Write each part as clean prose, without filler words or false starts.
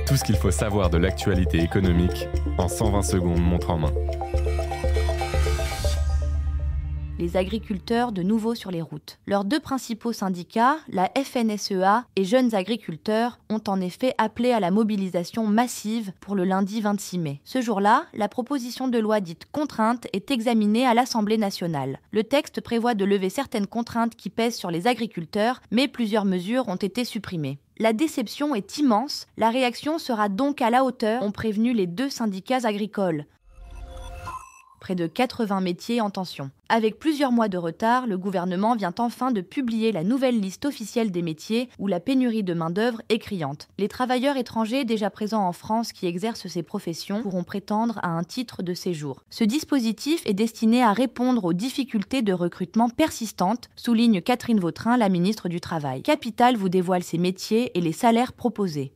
Tout ce qu'il faut savoir de l'actualité économique en 120 secondes montre en main. Les agriculteurs de nouveau sur les routes. Leurs deux principaux syndicats, la FNSEA et Jeunes Agriculteurs, ont en effet appelé à la mobilisation massive pour le lundi 26 mai. Ce jour-là, la proposition de loi dite contrainte est examinée à l'Assemblée nationale. Le texte prévoit de lever certaines contraintes qui pèsent sur les agriculteurs, mais plusieurs mesures ont été supprimées. La déception est immense, la réaction sera donc à la hauteur, ont prévenu les deux syndicats agricoles. Près de 80 métiers en tension. Avec plusieurs mois de retard, le gouvernement vient enfin de publier la nouvelle liste officielle des métiers où la pénurie de main-d'œuvre est criante. Les travailleurs étrangers déjà présents en France qui exercent ces professions pourront prétendre à un titre de séjour. Ce dispositif est destiné à répondre aux difficultés de recrutement persistantes, souligne Catherine Vautrin, la ministre du Travail. Capital vous dévoile ces métiers et les salaires proposés.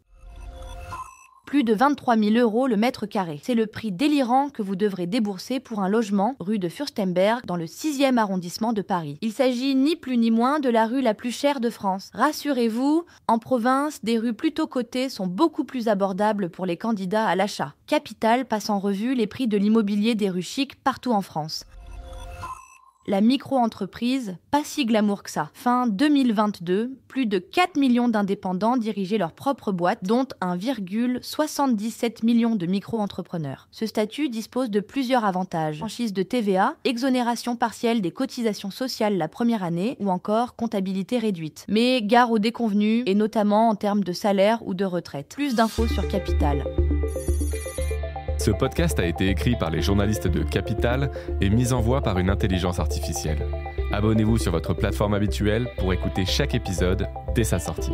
Plus de 23 000 € le mètre carré. C'est le prix délirant que vous devrez débourser pour un logement rue de Fürstenberg dans le 6e arrondissement de Paris. Il s'agit ni plus ni moins de la rue la plus chère de France. Rassurez-vous, en province, des rues plutôt cotées sont beaucoup plus abordables pour les candidats à l'achat. Capital passe en revue les prix de l'immobilier des rues chics partout en France. La micro-entreprise, pas si glamour que ça. Fin 2022, plus de 4 millions d'indépendants dirigeaient leur propre boîte, dont 1,77 million de micro-entrepreneurs. Ce statut dispose de plusieurs avantages. Franchise de TVA, exonération partielle des cotisations sociales la première année, ou encore comptabilité réduite. Mais gare aux déconvenus, et notamment en termes de salaire ou de retraite. Plus d'infos sur Capital. Ce podcast a été écrit par les journalistes de Capital et mis en voix par une intelligence artificielle. Abonnez-vous sur votre plateforme habituelle pour écouter chaque épisode dès sa sortie.